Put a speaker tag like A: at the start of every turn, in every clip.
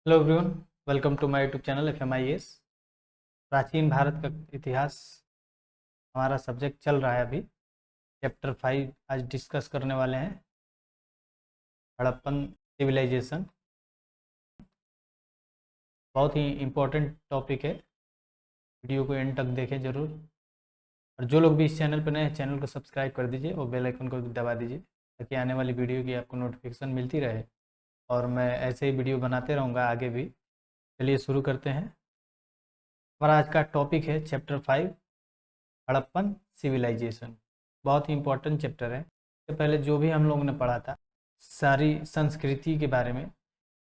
A: Hello everyone, welcome to my YouTube channel FMIS। प्राचीन भारत का इतिहास हमारा सब्जेक्ट चल रहा है अभी। चैप्टर 5 आज डिस्कस करने वाले हैं, हड़प्पन सिविलाइजेशन। बहुत ही इम्पोर्टेंट टॉपिक है, वीडियो को एंड तक देखें ज़रूर। और जो लोग भी इस चैनल पर नए हैं, चैनल को सब्सक्राइब कर दीजिए और बेल आइकन को भी दबा दीजिए ताकि आने वाली वीडियो की आपको नोटिफिकेशन मिलती रहे और मैं ऐसे ही वीडियो बनाते रहूँगा आगे भी। चलिए शुरू करते हैं। हमारा आज का टॉपिक है चैप्टर 5, हड़प्पन सिविलाइजेशन। बहुत ही इम्पोर्टेंट चैप्टर है। इससे पहले जो भी हम लोगों ने पढ़ा था सारी संस्कृति के बारे में,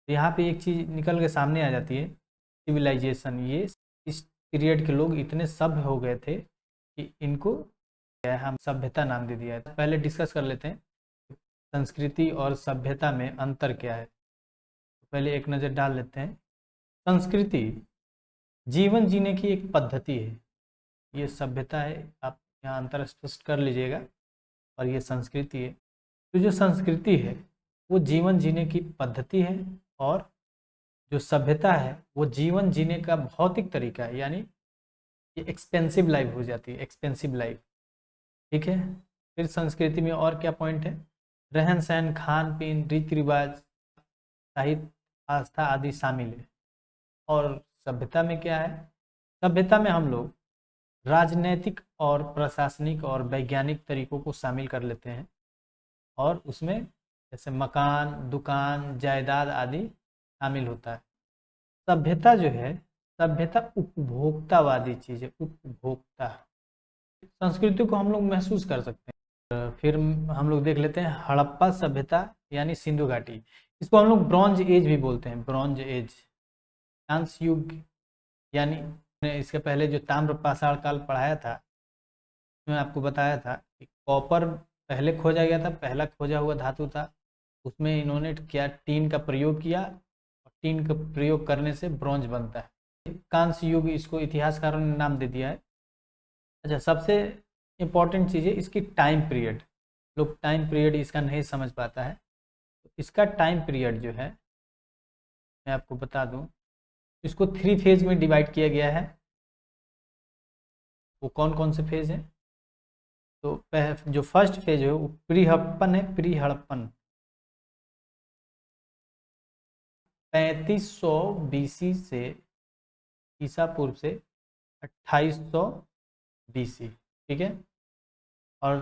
A: यहाँ पे एक चीज़ निकल के सामने आ जाती है, सिविलाइजेशन। ये इस पीरियड के लोग इतने सभ्य हो गए थे कि इनको क्या है, हम सभ्यता नाम दे दिया है। पहले डिस्कस कर लेते हैं संस्कृति और सभ्यता में अंतर क्या है। पहले एक नज़र डाल लेते हैं। संस्कृति जीवन जीने की एक पद्धति है, ये सभ्यता है। आप यहाँ अंतर स्पष्ट कर लीजिएगा। और ये संस्कृति है। तो जो संस्कृति है वो जीवन जीने की पद्धति है, और जो सभ्यता है वो जीवन जीने का भौतिक तरीका है, यानी ये एक्सपेंसिव लाइफ हो जाती है, एक्सपेंसिव लाइफ। ठीक है। फिर संस्कृति में और क्या पॉइंट है? रहन सहन, खान पीन, रीति रिवाज, साहित्य, आस्था आदि शामिल है। और सभ्यता में क्या है? सभ्यता में हम लोग राजनैतिक और प्रशासनिक और वैज्ञानिक तरीकों को शामिल कर लेते हैं, और उसमें जैसे मकान, दुकान, जायदाद आदि शामिल होता है। सभ्यता जो है, सभ्यता उपभोक्तावादी चीज़ है, उपभोक्ता। संस्कृति को हम लोग महसूस कर सकते हैं। फिर हम लोग देख लेते हैं हड़प्पा सभ्यता यानी सिंधु घाटी। इसको हम लोग ब्रॉन्ज एज भी बोलते हैं, ब्रॉन्ज एज, कांस्य युग। यानी इसके पहले जो ताम्र पाषाण काल पढ़ाया था, मैं आपको बताया था कि कॉपर पहले खोजा गया था, पहला खोजा हुआ धातु था। उसमें इन्होंने क्या, टीन का प्रयोग किया, और टीन का प्रयोग करने से ब्रॉन्ज बनता है। कांस्य युग इसको इतिहासकारों ने नाम दे दिया है। अच्छा, सबसे इम्पोर्टेंट चीज़ है इसकी टाइम पीरियड। लोग टाइम पीरियड इसका नहीं समझ पाता है। तो इसका टाइम पीरियड जो है मैं आपको बता दूं, इसको 3 फेज में डिवाइड किया गया है। वो कौन कौन से फेज हैं? तो जो फर्स्ट फेज है वो प्री हड़प्पन है, प्री हड़प्पन। 3500 BC से, ईसा पूर्व से 2800 BC। ठीक है। और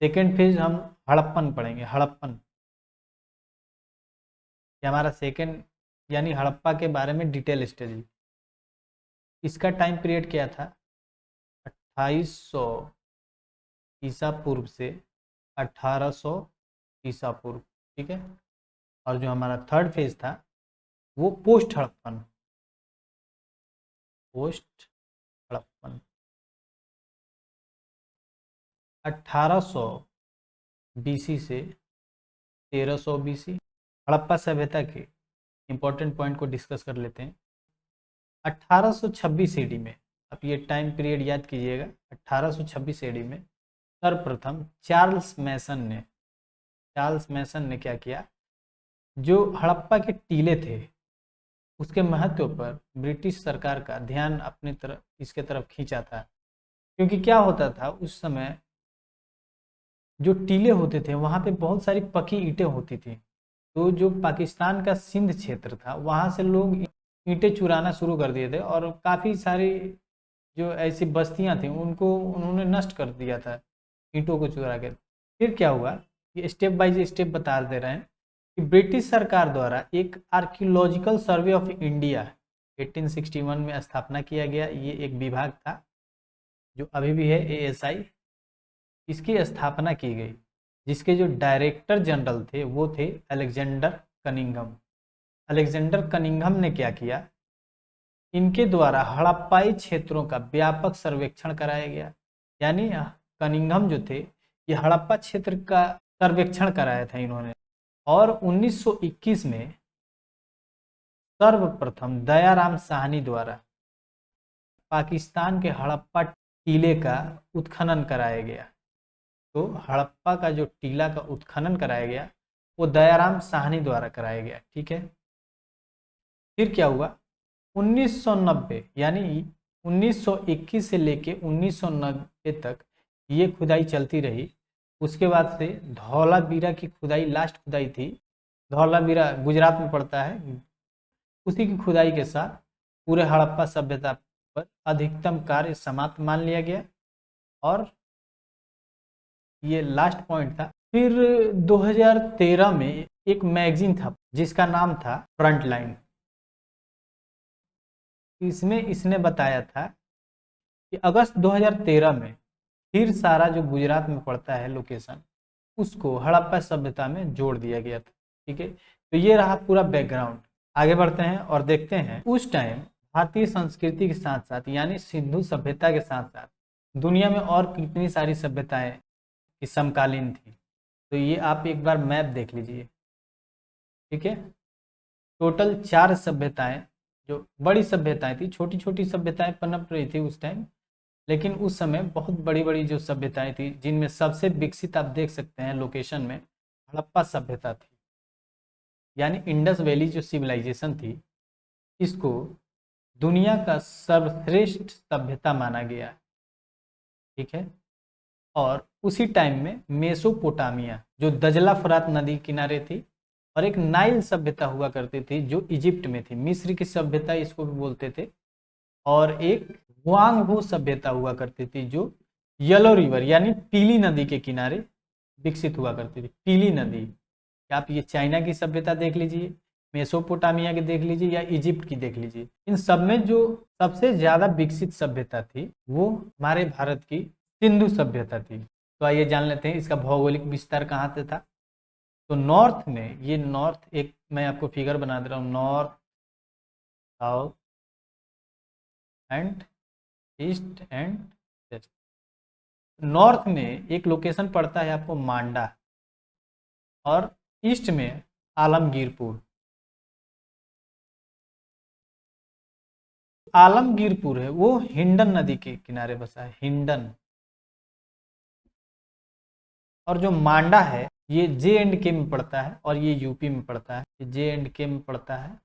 A: सेकेंड फेज हम हड़प्पन पढ़ेंगे, हड़प्पन। ये हमारा सेकेंड, यानी हड़प्पा के बारे में डिटेल स्टडी। इसका टाइम पीरियड क्या था? 2800 ईसा पूर्व से 1800 ईसा पूर्व। ठीक है। और जो हमारा थर्ड फेज था वो post Harappan, post Harappan 1800 BC से 1300 BC। हड़प्पा सभ्यता के इंपॉर्टेंट पॉइंट को डिस्कस कर लेते हैं। 1826 AD में, आप ये टाइम पीरियड याद कीजिएगा, 1826 AD में सर्वप्रथम चार्ल्स मैसन ने क्या किया, जो हड़प्पा के टीले थे उसके महत्व पर ब्रिटिश सरकार का ध्यान अपने तरफ, इसके तरफ खींचा था। क्योंकि क्या होता था उस समय, जो टीले होते थे वहाँ पे बहुत सारी पकी ईंटें होती थी। तो जो पाकिस्तान का सिंध क्षेत्र था वहाँ से लोग ईंटें चुराना शुरू कर दिए थे, और काफ़ी सारी जो ऐसी बस्तियाँ थी उनको उन्होंने नष्ट कर दिया था ईंटों को चुरा के। फिर क्या हुआ, ये स्टेप बाय स्टेप बता दे रहे हैं कि ब्रिटिश सरकार द्वारा एक आर्कियोलॉजिकल सर्वे ऑफ इंडिया 1861 में स्थापना किया गया। ये एक विभाग था जो अभी भी है, ASI। इसकी स्थापना की गई, जिसके जो डायरेक्टर जनरल थे वो थे अलेक्जेंडर कनिंघम। अलेक्जेंडर कनिंघम ने क्या किया, इनके द्वारा हड़प्पाई क्षेत्रों का व्यापक सर्वेक्षण कराया गया। यानी कनिंघम जो थे, ये हड़प्पा क्षेत्र का सर्वेक्षण कराया था इन्होंने। और 1921 में सर्वप्रथम दयाराम साहनी द्वारा पाकिस्तान के हड़प्पा टीले का उत्खनन कराया गया। तो हड़प्पा का जो टीला का उत्खनन कराया गया वो दयाराम साहनी द्वारा कराया गया। ठीक है। फिर क्या हुआ, 1990 यानी 1921 से लेके 1990 तक ये खुदाई चलती रही। उसके बाद से धौलावीरा की खुदाई लास्ट खुदाई थी। धौलावीरा गुजरात में पड़ता है। उसी की खुदाई के साथ पूरे हड़प्पा सभ्यता पर अधिकतम कार्य समाप्त मान लिया गया और ये लास्ट पॉइंट था। फिर 2013 में एक मैगजीन था जिसका नाम था फ्रंट लाइन। इसमें इसने बताया था कि अगस्त 2013 में फिर सारा जो गुजरात में पड़ता है लोकेशन, उसको हड़प्पा सभ्यता में जोड़ दिया गया था। ठीक है, तो ये रहा पूरा बैकग्राउंड। आगे बढ़ते हैं और देखते हैं उस टाइम भारतीय संस्कृति के साथ साथ यानी सिंधु सभ्यता के साथ साथ दुनिया में और कितनी सारी सभ्यताएं की समकालीन थी। तो ये आप एक बार मैप देख लीजिए। ठीक है, टोटल 4 सभ्यताएं जो बड़ी सभ्यताएं थी, छोटी छोटी सभ्यताएं पनप रही थी उस टाइम, लेकिन उस समय बहुत बड़ी बड़ी जो सभ्यताएं थी जिनमें सबसे विकसित आप देख सकते हैं लोकेशन में हड़प्पा सभ्यता थी। यानी इंडस वैली जो सिविलाइजेशन थी, इसको दुनिया का सर्वश्रेष्ठ सभ्यता माना गया। ठीक है, और उसी टाइम में मेसोपोटामिया जो दजला फुरात नदी किनारे थी, और एक नाइल सभ्यता हुआ करती थी जो इजिप्ट में थी, मिस्र की सभ्यता इसको भी बोलते थे, और एक हुआंग सभ्यता हुआ करती थी जो येलो रिवर यानी पीली नदी के किनारे विकसित हुआ करती थी। पीली नदी, आप ये चाइना की सभ्यता देख लीजिए, मेसोपोटामिया की देख लीजिए या इजिप्ट की देख लीजिए, इन सब में जो सबसे ज्यादा विकसित सभ्यता थी वो हमारे भारत की सिंधु सभ्यता थी। तो आइए जान लेते हैं इसका भौगोलिक विस्तार कहाँ से था। तो नॉर्थ में, ये नॉर्थ, एक मैं आपको फिगर बना दे रहा हूँ, north south and east and west. North में एक लोकेशन पड़ता है आपको मांडा, और ईस्ट में आलमगीरपुर। आलमगीरपुर है वो हिंडन नदी के किनारे बसा है, हिंडन। और जो मांडा है ये J&K में पड़ता है और ये यूपी में पड़ता है, J&K में पड़ता है।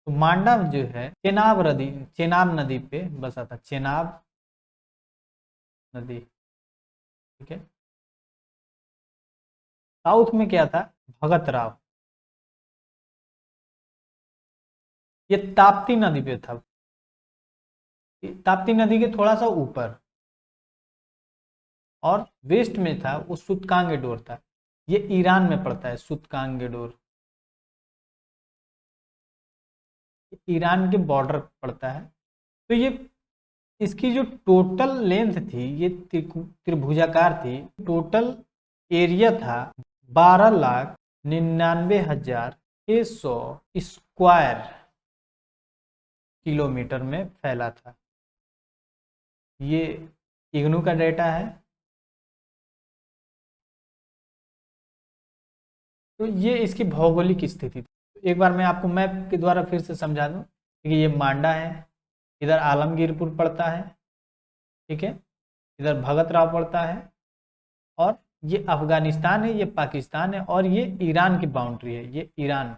A: तो मांडा जो है चेनाब नदी पे बसा था, चेनाब नदी। ठीक है, साउथ में क्या था, भगत राव, ये ताप्ती नदी पे था, ताप्ती नदी के थोड़ा सा ऊपर। और वेस्ट में था वो सुतकांगेडोर था, ये ईरान में पड़ता है, सुतकांगेडोर ईरान के बॉर्डर पड़ता है। तो ये इसकी जो टोटल लेंथ थी, ये त्रिभुजाकार थी, टोटल एरिया था 12,99,600 स्क्वायर किलोमीटर में फैला था। ये इग्नू का डेटा है। तो ये इसकी भौगोलिक स्थिति थी। एक बार मैं आपको मैप के द्वारा फिर से समझा दूं कि ये मांडा है, इधर आलमगीरपुर पड़ता है, ठीक है, इधर भगत राव पड़ता है, और ये अफगानिस्तान है, ये पाकिस्तान है, और ये ईरान की बाउंड्री है, ये ईरान,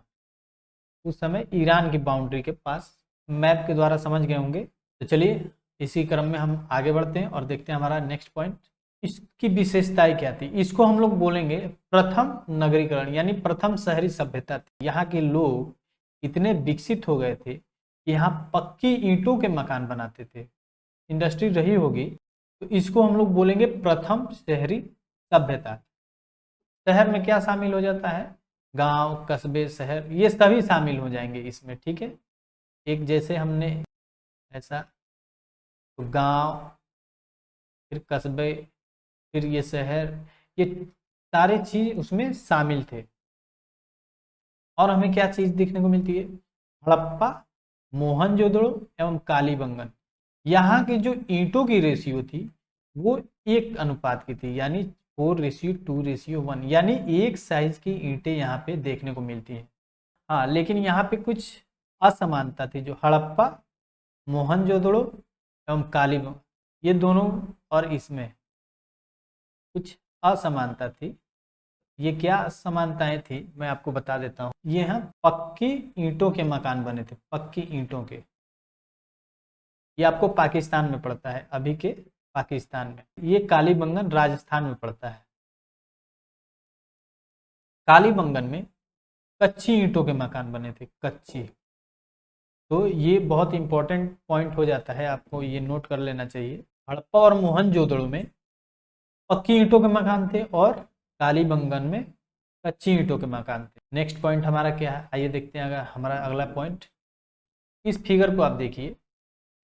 A: उस समय ईरान की बाउंड्री के पास। मैप के द्वारा समझ गए होंगे। तो चलिए इसी क्रम में हम आगे बढ़ते हैं और देखते हैं हमारा नेक्स्ट पॉइंट। इसकी विशेषताएं क्या थी, इसको हम लोग बोलेंगे प्रथम नगरीकरण यानी प्रथम शहरी सभ्यता थी। यहाँ के लोग इतने विकसित हो गए थे कि यहाँ पक्की ईंटों के मकान बनाते थे। इंडस्ट्री रही होगी, तो इसको हम लोग बोलेंगे प्रथम शहरी सभ्यता। शहर में क्या शामिल हो जाता है, गांव, कस्बे, शहर, ये सभी शामिल हो जाएंगे इसमें। ठीक है, एक जैसे हमने ऐसा, तो गांव, फिर कस्बे, फिर ये शहर, ये सारे चीज उसमें शामिल थे। और हमें क्या चीज देखने को मिलती है, हड़प्पा, मोहनजोदड़ो एवं कालीबंगन, यहाँ की जो ईंटों की रेशियो थी वो 1 अनुपात की थी, यानी 4:2:1, यानी एक साइज की ईंटें यहाँ पे देखने को मिलती हैं। हाँ, लेकिन यहाँ पे कुछ असमानता थी, जो हड़प्पा, मोहनजोदड़ो एवं कालीबंगन, ये दोनों और इसमें कुछ असमानता थी। ये क्या समानताएं थी मैं आपको बता देता हूँ। ये यहाँ पक्की ईंटों के मकान बने थे, पक्की ईंटों के। ये आपको पाकिस्तान में पड़ता है, अभी के पाकिस्तान में। ये कालीबंगन राजस्थान में पड़ता है। कालीबंगन में कच्ची ईंटों के मकान बने थे, कच्ची। तो ये बहुत इंपॉर्टेंट पॉइंट हो जाता है, आपको ये नोट कर लेना चाहिए। हड़प्पा और मोहनजोदड़ो में पक्की ईंटों के मकान थे और कालीबंगन में कच्ची ईंटों के मकान थे। नेक्स्ट पॉइंट हमारा क्या है, आइए देखते हैं अगर हमारा अगला पॉइंट। इस फिगर को आप देखिए,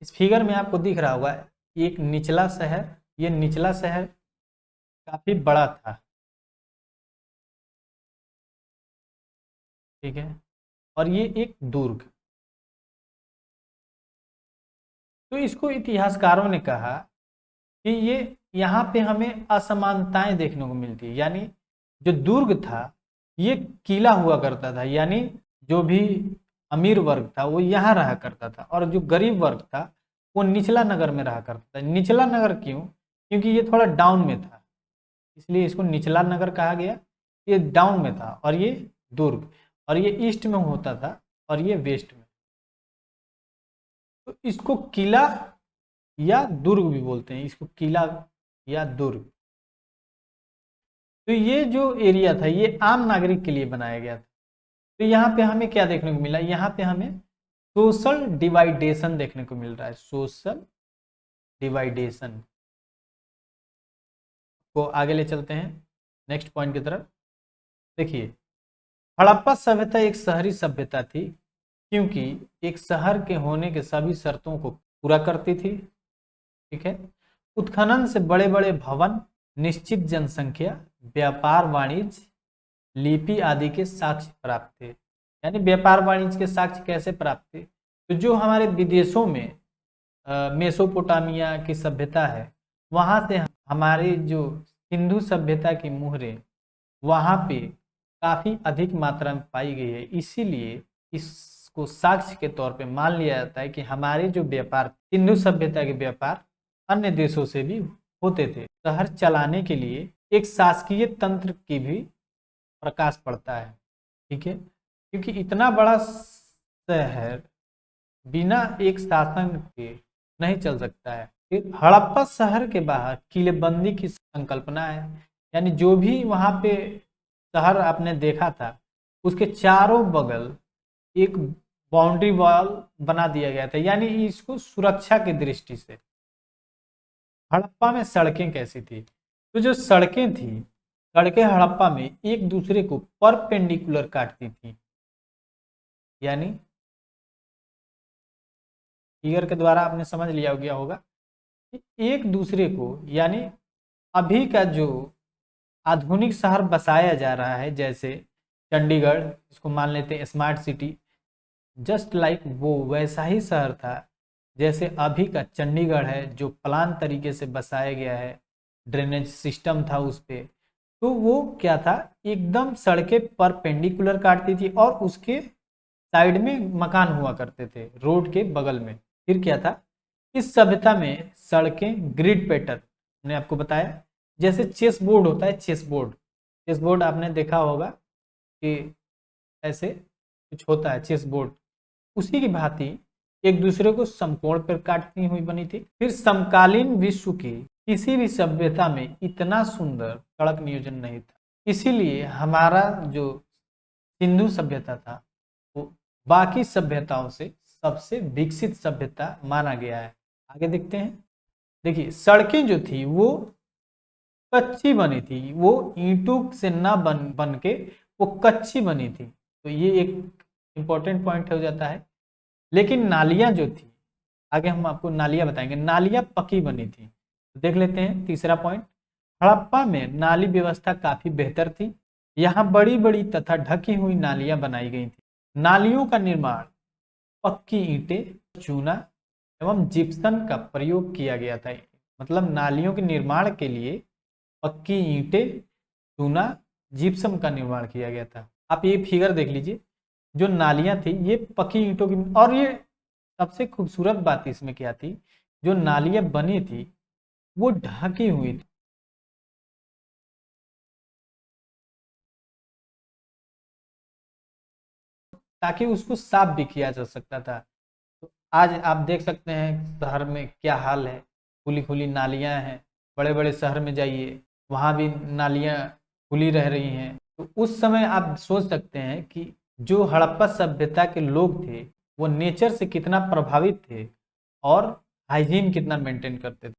A: इस फिगर में आपको दिख रहा होगा एक निचला शहर। ये निचला शहर काफी बड़ा था, ठीक है, और ये एक दुर्ग। तो इसको इतिहासकारों ने कहा कि ये यहाँ पे हमें असमानताएं देखने को मिलती है। यानी जो दुर्ग था ये किला हुआ करता था, यानी जो भी अमीर वर्ग था वो यहाँ रहा करता था, और जो गरीब वर्ग था वो निचला नगर में रहा करता था। निचला नगर क्यों? क्योंकि ये थोड़ा डाउन में था, इसलिए इसको निचला नगर कहा गया। ये डाउन में था, और ये दुर्ग, और ये ईस्ट में होता था और ये वेस्ट में। तो इसको किला या दुर्ग भी बोलते हैं, इसको किला या दुर्ग। तो ये जो एरिया था ये आम नागरिक के लिए बनाया गया था। तो यहाँ पे हमें क्या देखने को मिला, यहाँ पे हमें सोशल डिवाइडेशन देखने को मिल रहा है, सोशल डिवाइडेशन। को आगे ले चलते हैं नेक्स्ट पॉइंट की तरफ। देखिए, हड़प्पा सभ्यता एक शहरी सभ्यता थी, क्योंकि एक शहर के होने के सभी शर्तों को पूरा करती थी, ठीक है। उत्खनन से बड़े बड़े भवन, निश्चित जनसंख्या, व्यापार वाणिज्य, लिपि आदि के साक्ष्य प्राप्त थे। यानी व्यापार वाणिज्य के साक्ष्य कैसे प्राप्त थे? तो जो हमारे विदेशों में मेसोपोटामिया की सभ्यता है, वहाँ से हमारे जो सिंधु सभ्यता की मुहरें वहाँ पे काफ़ी अधिक मात्रा में पाई गई है। इसीलिए इसको साक्ष्य के तौर पे मान लिया जाता है कि हमारे जो व्यापार, सिंधु सभ्यता के व्यापार अन्य देशों से भी होते थे। शहर चलाने के लिए एक शासकीय तंत्र की भी प्रकाश पड़ता है, ठीक है, क्योंकि इतना बड़ा शहर बिना एक शासन के नहीं चल सकता है। फिर हड़प्पा शहर के बाहर किलेबंदी की संकल्पना है, यानी जो भी वहाँ पे शहर आपने देखा था उसके चारों बगल एक बाउंड्री वॉल बना दिया गया था, यानी इसको सुरक्षा की दृष्टि से। हड़प्पा में सड़कें कैसी थी? तो जो सड़कें थी, सड़कें हड़प्पा में एक दूसरे को परपेंडिकुलर काटती थी, यानी फिगर के द्वारा आपने समझ लिया गया होगा कि एक दूसरे को, यानी अभी का जो आधुनिक शहर बसाया जा रहा है, जैसे चंडीगढ़, इसको मान लेते हैं स्मार्ट सिटी, जस्ट लाइक वो वैसा ही शहर था जैसे अभी का चंडीगढ़ है, जो प्लान तरीके से बसाया गया है, ड्रेनेज सिस्टम था उस पर। तो वो क्या था, एकदम सड़कें परपेंडिकुलर काटती थी और उसके साइड में मकान हुआ करते थे रोड के बगल में। फिर क्या था, इस सभ्यता में सड़कें ग्रिड पैटर्न, मैंने आपको बताया, जैसे चेस बोर्ड होता है, चेस बोर्ड, चेस बोर्ड आपने देखा होगा कि ऐसे कुछ होता है चेस बोर्ड, उसी की भांति एक दूसरे को समकोण पर काटती हुई बनी थी। फिर समकालीन विश्व की किसी भी सभ्यता में इतना सुंदर सड़क नियोजन नहीं था, इसीलिए हमारा जो सिंधु सभ्यता था वो बाकी सभ्यताओं से सबसे विकसित सभ्यता माना गया है। आगे देखते हैं। देखिए, सड़कें जो थी वो कच्ची बनी थी, वो ईंटों से ना बन के वो कच्ची बनी थी। तो ये एक इम्पोर्टेंट पॉइंट हो जाता है। लेकिन नालियां जो थी, आगे हम आपको नालियां बताएंगे, नालियां पक्की बनी थी। तो देख लेते हैं तीसरा पॉइंट। हड़प्पा में नाली व्यवस्था काफी बेहतर थी। यहाँ बड़ी बड़ी तथा ढकी हुई नालियां बनाई गई थी। नालियों का निर्माण पक्की ईंटें, चूना एवं जिप्सम का प्रयोग किया गया था। मतलब नालियों के निर्माण के लिए पक्की ईंटें, चूना, जिप्सम का निर्माण किया गया था। आप ये फिगर देख लीजिए, जो नालियां थी ये पक्की ईंटों की, और ये सबसे खूबसूरत बात इसमें क्या थी, जो नालियां बनी थी वो ढकी हुई थी। ताकि उसको साफ भी किया जा सकता था। तो आज आप देख सकते हैं शहर में क्या हाल है, खुली खुली नालियां हैं। बड़े बड़े शहर में जाइए, वहाँ भी नालियां खुली रह रही हैं। तो उस समय आप सोच सकते हैं कि जो हड़प्पा सभ्यता के लोग थे वो नेचर से कितना प्रभावित थे और हाइजीन कितना मेंटेन करते थे।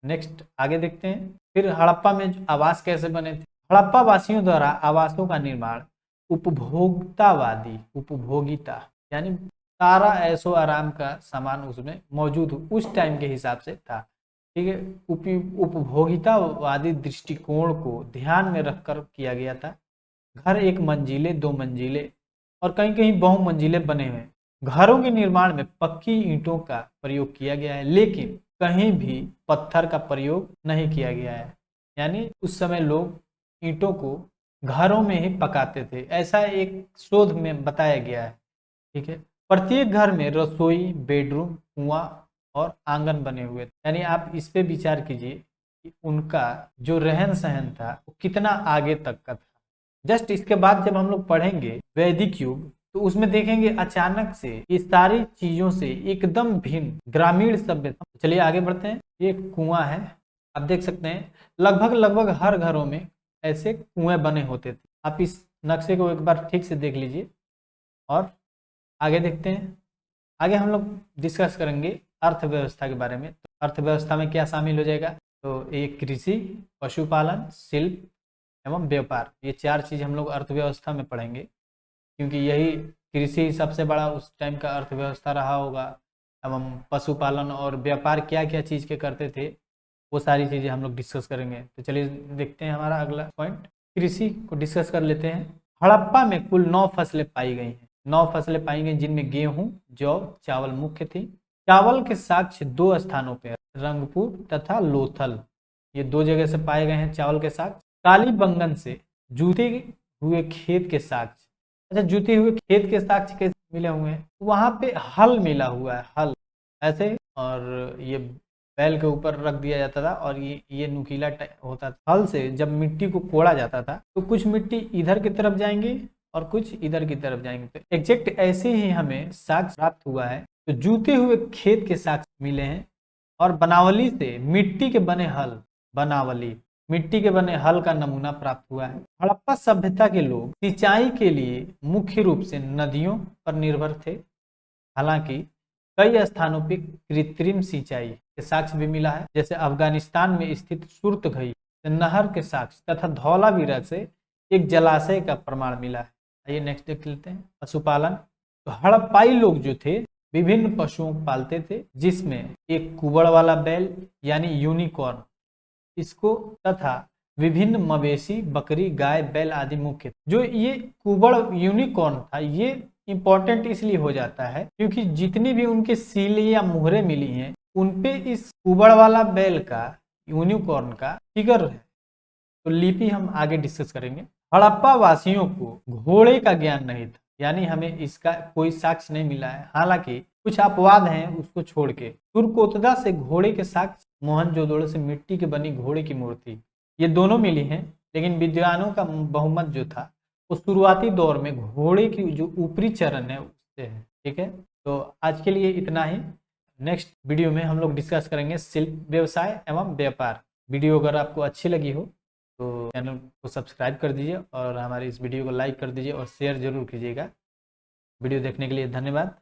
A: नेक्स्ट आगे देखते हैं। फिर हड़प्पा में जो आवास कैसे बने थे। हड़प्पा वासियों द्वारा आवासों का निर्माण उपभोक्तावादी, उपभोगिता यानी सारा ऐशो आराम का सामान उसमें मौजूद उस टाइम के हिसाब से था। ठीक है, उपभोगितावादी दृष्टिकोण को ध्यान में रखकर किया गया था। घर एक मंजिले, दो मंजिले और कहीं कहीं बहुमंजिले बने हुए। घरों के निर्माण में पक्की ईंटों का प्रयोग किया गया है, लेकिन कहीं भी पत्थर का प्रयोग नहीं किया गया है। यानी उस समय लोग ईंटों को घरों में ही पकाते थे, ऐसा एक शोध में बताया गया है। ठीक है, प्रत्येक घर में रसोई, बेडरूम, कुआं और आंगन बने हुए थे। यानी आप इस पे विचार कीजिए कि उनका जो रहन सहन था वो कितना आगे तक का था। जस्ट इसके बाद जब हम लोग पढ़ेंगे वैदिक युग, तो उसमें देखेंगे अचानक से इस सारी चीजों से एकदम भिन्न ग्रामीण सभ्यता। चलिए आगे बढ़ते हैं। ये कुआं है, आप देख सकते हैं लगभग लगभग हर घरों में ऐसे कुएं बने होते थे। आप इस नक्शे को एक बार ठीक से देख लीजिए और आगे देखते हैं। आगे हम लोग डिस्कस करेंगे अर्थव्यवस्था के बारे में। तो अर्थव्यवस्था में क्या शामिल हो जाएगा, तो एक कृषि, पशुपालन, शिल्प एवं व्यापार, ये चार चीज हम लोग अर्थव्यवस्था में पढ़ेंगे, क्योंकि यही कृषि सबसे बड़ा उस टाइम का अर्थव्यवस्था रहा होगा। एवं पशुपालन और व्यापार क्या क्या चीज़ के करते थे, वो सारी चीज़ें हम लोग डिस्कस करेंगे। तो चलिए देखते हैं हमारा अगला पॉइंट, कृषि को डिस्कस कर लेते हैं। हड़प्पा में कुल 9 फसलें पाई गई हैं। 9 फसलें पाई गई जिनमें गेहूं, जौ, चावल मुख्य थी। चावल के साक्ष्य 2 स्थानों पर, रंगपुर तथा लोथल, ये 2 जगह से पाए गए हैं चावल के साक्ष्य। कालीबंगन से जूते हुए खेत के साक्ष्य। अच्छा, जूते हुए खेत के साक्ष्य कैसे मिले हुए हैं, वहां पे हल मिला हुआ है, हल ऐसे, और ये बैल के ऊपर रख दिया जाता था और ये नुकीला होता था। हल से जब मिट्टी को कोड़ा जाता था तो कुछ मिट्टी इधर की तरफ जाएंगे और कुछ इधर की तरफ जाएंगे। तो एग्जैक्ट ऐसे ही हमें साक्ष्य प्राप्त हुआ है। तो जूते हुए खेत के साक्ष्य मिले हैं और बनावली से मिट्टी के बने हल, बनावली मिट्टी के बने हल का नमूना प्राप्त हुआ है। हड़प्पा सभ्यता के लोग सिंचाई के लिए मुख्य रूप से नदियों पर निर्भर थे। हालांकि कई स्थानों पर कृत्रिम सिंचाई के साक्ष्य भी मिला है, जैसे अफगानिस्तान में स्थित सुर्तघई नहर के साक्ष्य तथा धौलावीरा से एक जलाशय का प्रमाण मिला है। आइए नेक्स्ट देख लेते हैं, पशुपालन। तो हड़प्पाई लोग जो थे विभिन्न पशुओं को पालते थे, जिसमें एक कुबड़ वाला बैल यानी यूनिकॉर्न, इसको तथा विभिन्न मवेशी, बकरी, गाय, बैल आदि मुख्य। जो ये कुबड़ यूनिकॉर्न था, ये इंपॉर्टेंट इसलिए हो जाता है क्योंकि जितनी भी उनके सीले या मुहरे मिली हैं उनपे इस कुबड़ वाला बैल का, यूनिकॉर्न का फिगर है। तो लिपि हम आगे डिस्कस करेंगे। हड़प्पा वासियों को घोड़े का ज्ञान नहीं था, यानी हमें इसका कोई साक्ष्य नहीं मिला है। हालांकि कुछ अपवाद हैं उसको छोड़ के। तुर्कोतदा से घोड़े के साक्ष्य, मोहनजोदड़ो से मिट्टी की बनी घोड़े की मूर्ति, ये दोनों मिली हैं। लेकिन विद्वानों का बहुमत जो था वो शुरुआती दौर में घोड़े की जो ऊपरी चरण है उससे है। ठीक है, तो आज के लिए इतना ही। नेक्स्ट वीडियो में हम लोग डिस्कस करेंगे शिल्प व्यवसाय एवं व्यापार। वीडियो अगर आपको अच्छी लगी हो तो चैनल को सब्सक्राइब कर दीजिए और हमारे इस वीडियो को लाइक कर दीजिए और शेयर जरूर कीजिएगा। वीडियो देखने के लिए धन्यवाद।